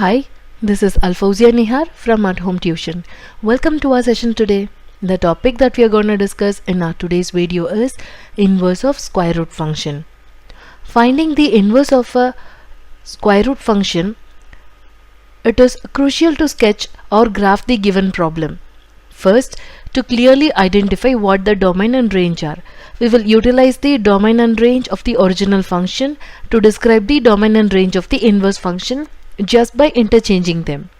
Hi, this is Alfozia Nihar from At Home Tuition. Welcome to our session today. The topic that we are going to discuss in our today's video is inverse of square root function. Finding the inverse of a square root function, it is crucial to sketch or graph the given problem. First, to clearly identify what the domain and range are, we will utilize the domain and range of the original function to describe the domain and range of the inverse function just by interchanging them.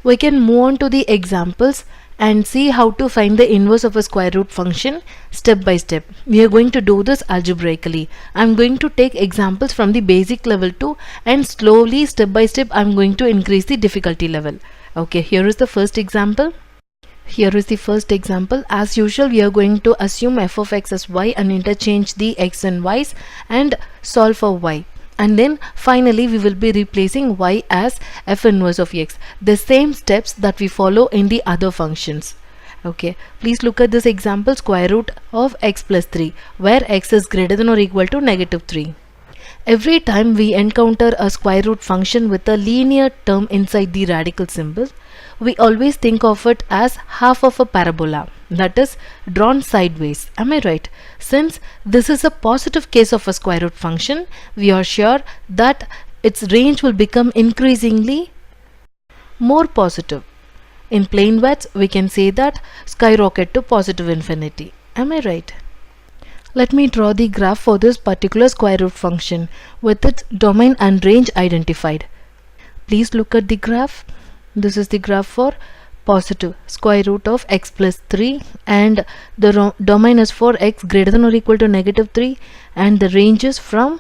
We can move on to the examples and see how to find the inverse of a square root function step by step. We are going to do this algebraically. I am going to take examples from the basic level 2 and slowly step by step I am going to increase the difficulty level. Okay, here is the first example. As usual, we are going to assume f of x as y and interchange the x and y's and solve for y. And then finally we will be replacing y as f inverse of x. The same steps that we follow in the other functions. Okay, please look at this example, square root of x plus 3, where x is greater than or equal to negative 3. Every time we encounter a square root function with a linear term inside the radical symbol, we always think of it as half of a parabola, that is drawn sideways. Am I right? Since this is a positive case of a square root function, we are sure that its range will become increasingly more positive. In plain words, we can say that skyrocket to positive infinity. Am I right? Let me draw the graph for this particular square root function with its domain and range identified. Please look at the graph. This is the graph for positive square root of x plus 3, and the domain is for x greater than or equal to negative 3, and the range is from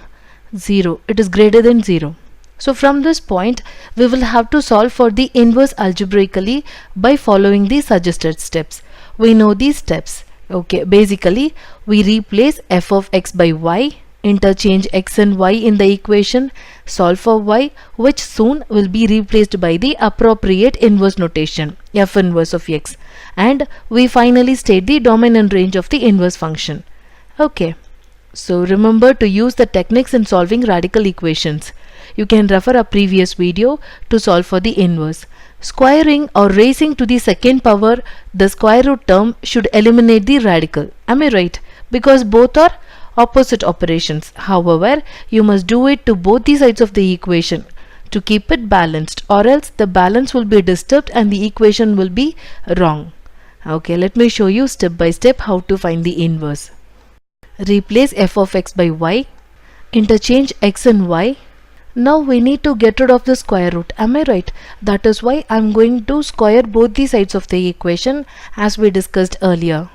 0. It is greater than 0. So from this point we will have to solve for the inverse algebraically by following the suggested steps. We know these steps. Okay, basically we replace f of x by y, interchange x and y in the equation, solve for y, which soon will be replaced by the appropriate inverse notation f inverse of x, and we finally state the domain and range of the inverse function. Okay, so remember to use the techniques in solving radical equations. You can refer a previous video to solve for the inverse. Squaring or raising to the second power the square root term should eliminate the radical. Am I right? Because both are opposite operations. However, you must do it to both the sides of the equation to keep it balanced, or else the balance will be disturbed and the equation will be wrong. Okay, let me show you step by step how to find the inverse. Replace f of x by y, interchange x and y. Now we need to get rid of the square root. Am I right? That is why I am going to square both the sides of the equation as we discussed earlier.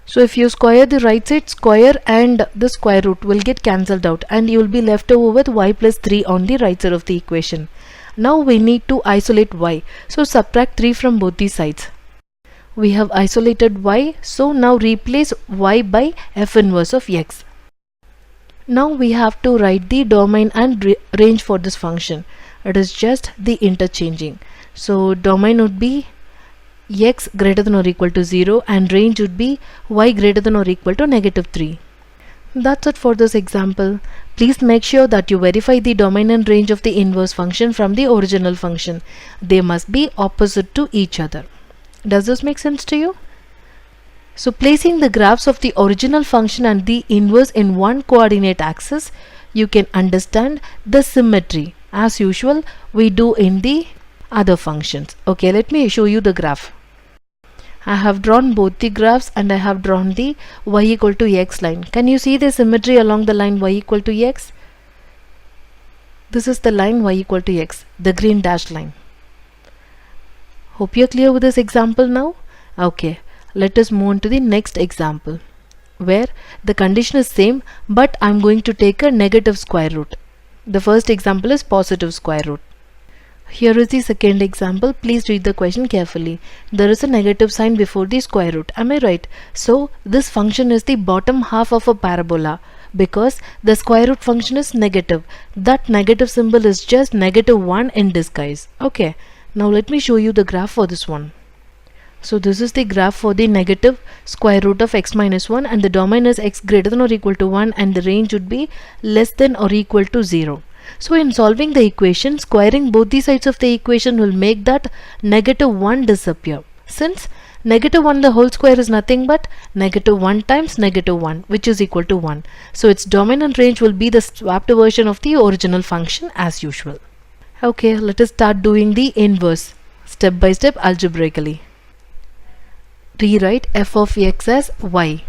So if you square the right side, square and the square root will get cancelled out and you will be left over with y plus 3 on the right side of the equation. Now we need to isolate y. So subtract 3 from both the sides. We have isolated y, so now replace y by f inverse of x. Now we have to write the domain and range for this function. It is just the interchanging. So domain would be x greater than or equal to 0 and range would be y greater than or equal to negative 3. That's it for this example. Please make sure that you verify the domain and range of the inverse function from the original function. They must be opposite to each other. Does this make sense to you? So placing the graphs of the original function and the inverse in one coordinate axis, you can understand the symmetry as usual we do in the other functions. Okay, let me show you the graph. I have drawn both the graphs and I have drawn the y equal to x line. Can you see the symmetry along the line y equal to x? This is the line y equal to x, the green dashed line. Hope you're clear with this example now. Okay, let us move on to the next example where the condition is same, but I'm going to take a negative square root. The first example is positive square root. Here is the second example. Please read the question carefully. There is a negative sign before the square root. Am I right? So this function is the bottom half of a parabola because the square root function is negative. That negative symbol is just negative 1 in disguise. Okay, now let me show you the graph for this one. So this is the graph for the negative square root of x minus 1 and the domain is x greater than or equal to 1 and the range would be less than or equal to 0. So in solving the equation, squaring both the sides of the equation will make that -1 disappear. Since -1 the whole square is nothing but -1 times -1, which is equal to 1. So its domain and range will be the swapped version of the original function as usual. Okay, let us start doing the inverse step by step algebraically. Rewrite f of x as y.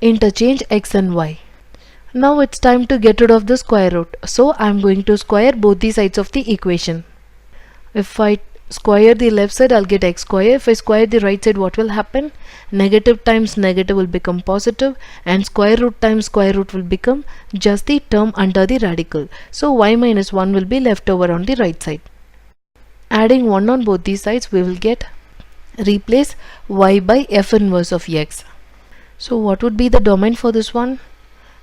Interchange x and y. Now it's time to get rid of the square root. So I'm going to square both the sides of the equation. If I square the left side, I'll get x square. If I square the right side, what will happen? Negative times negative will become positive, and square root times square root will become just the term under the radical. So y minus 1 will be left over on the right side. Adding 1 on both these sides, we will get replace y by f inverse of x. So what would be the domain for this one?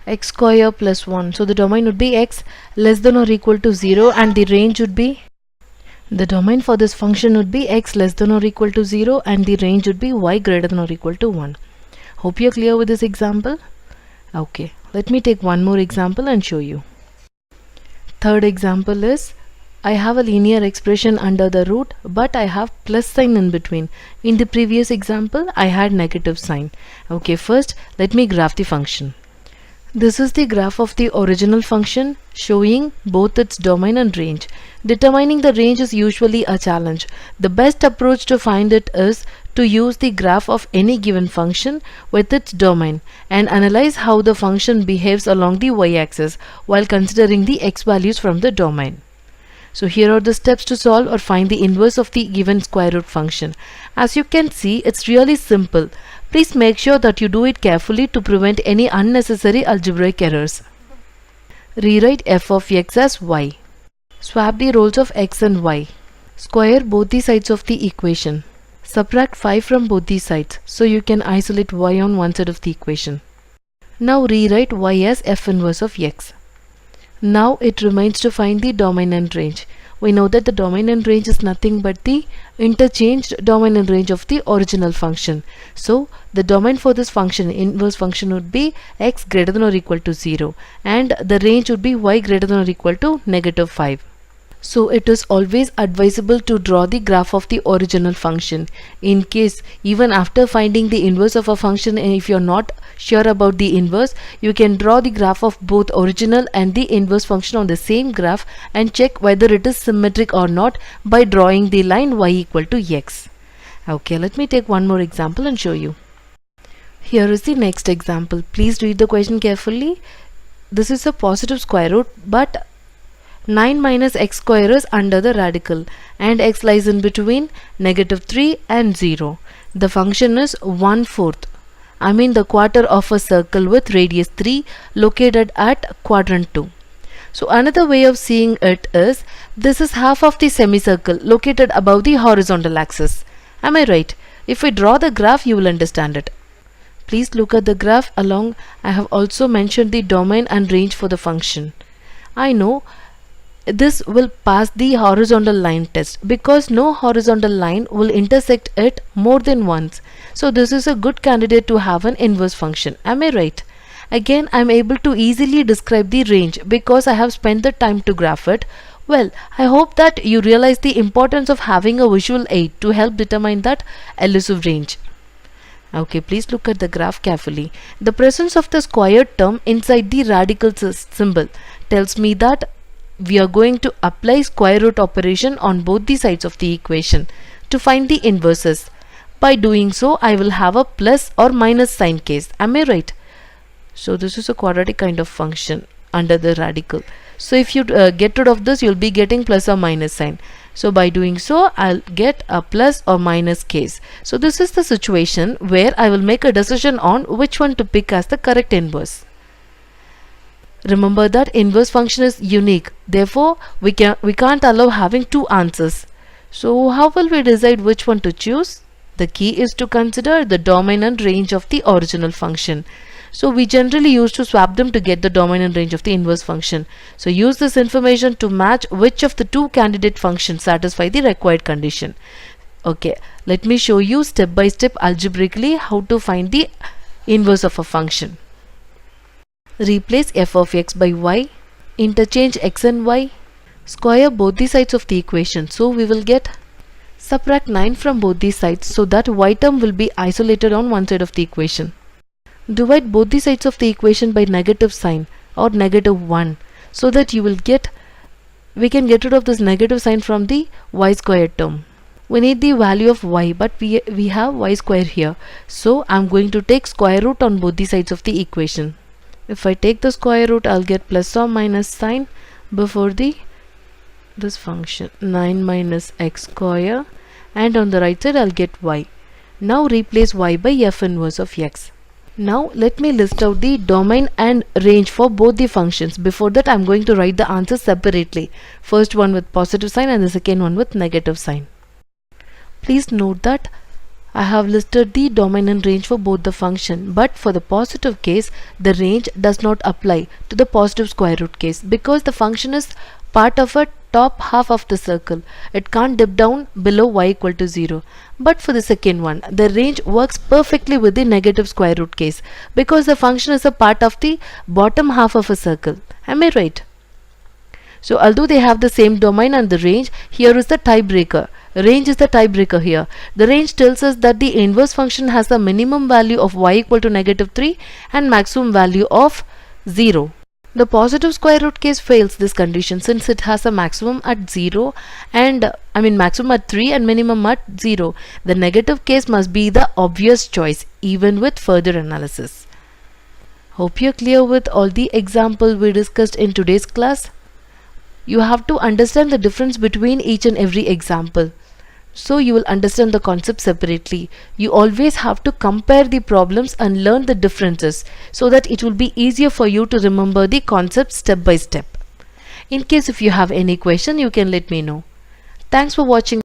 X square plus 1. So the domain would be x less than or equal to 0, and the range would be, the domain for this function would be x less than or equal to 0, and the range would be y greater than or equal to 1. Hope you're clear with this example. Okay, let me take one more example and show you. Third example is, I have a linear expression under the root, but I have plus sign in between. In the previous example, I had negative sign. Okay, first let me graph the function. This is the graph of the original function, showing both its domain and range. Determining the range is usually a challenge. The best approach to find it is to use the graph of any given function with its domain and analyze how the function behaves along the y-axis while considering the x values from the domain. So here are the steps to solve or find the inverse of the given square root function. As you can see, it's really simple. Please make sure that you do it carefully to prevent any unnecessary algebraic errors. Rewrite f of x as y. Swap the roles of x and y. Square both the sides of the equation. Subtract 5 from both the sides, so you can isolate y on one side of the equation. Now rewrite y as f inverse of x. Now it remains to find the domain and range. We know that the domain and range is nothing but the interchanged domain and range of the original function. So the domain for this function, inverse function, would be x greater than or equal to 0, and the range would be y greater than or equal to -5. So it is always advisable to draw the graph of the original function. In case even after finding the inverse of a function, and if you're not sure about the inverse, you can draw the graph of both original and the inverse function on the same graph and check whether it is symmetric or not by drawing the line y equal to x. Okay, let me take one more example and show you. Here is the next example. Please read the question carefully. This is a positive square root, but 9 minus x square is under the radical and x lies in between -3 and 0. The function is 1/4. I mean the quarter of a circle with radius 3 located at quadrant 2. So another way of seeing it is, this is half of the semicircle located above the horizontal axis. Am I right? If we draw the graph, you will understand it. Please look at the graph along. I have also mentioned the domain and range for the function. I know this will pass the horizontal line test because no horizontal line will intersect it more than once. So this is a good candidate to have an inverse function. Am I right? Again, I am able to easily describe the range because I have spent the time to graph it. Well, I hope that you realize the importance of having a visual aid to help determine that elusive range. Okay, please look at the graph carefully. The presence of the squared term inside the radical symbol tells me that we are going to apply square root operation on both the sides of the equation to find the inverses. By doing so, I will have a plus or minus sign case. Am I right? So this is a quadratic kind of function under the radical. So if you get rid of this, you'll be getting plus or minus sign. So by doing so, I'll get a plus or minus case. So this is the situation where I will make a decision on which one to pick as the correct inverse. Remember that inverse function is unique. Therefore, we can't allow having two answers. So how will we decide which one to choose? The key is to consider the domain and range of the original function. So we generally used to swap them to get the domain and range of the inverse function. So use this information to match which of the two candidate functions satisfy the required condition. Okay, let me show you step by step algebraically how to find the inverse of a function. Replace f of x by y. interchange x and y, square both the sides of the equation. So we will get subtract 9 from both these sides so that y term will be isolated on one side of the equation. Divide both the sides of the equation by negative sign or negative 1 so that we can get rid of this negative sign from the y squared term. We need the value of y, but we have y square here. So I'm going to take square root on both the sides of the equation. If I take the square root, I'll get plus or minus sign before this function 9 minus x square, and on the right side I'll get y. Now replace y by f inverse of x. Now let me list out the domain and range for both the functions. Before that, I'm going to write the answers separately. First one with positive sign and the second one with negative sign. Please note that I have listed the domain and range for both the function, but for the positive case, the range does not apply to the positive square root case because the function is part of a top half of the circle. It can't dip down below y equal to 0. But for the second one, the range works perfectly with the negative square root case because the function is a part of the bottom half of a circle. Am I right? So although they have the same domain and the range, here is the tiebreaker. Range is the tiebreaker here. The range tells us that the inverse function has a minimum value of y equal to negative 3 and maximum value of 0. The positive square root case fails this condition since it has a maximum at 0 and maximum at 3 and minimum at 0. The negative case must be the obvious choice even with further analysis. Hope you're clear with all the examples we discussed in today's class. You have to understand the difference between each and every example, so you will understand the concept separately. You always have to compare the problems and learn the differences so that it will be easier for you to remember the concept step by step. In case if you have any question, you can let me know. Thanks for watching.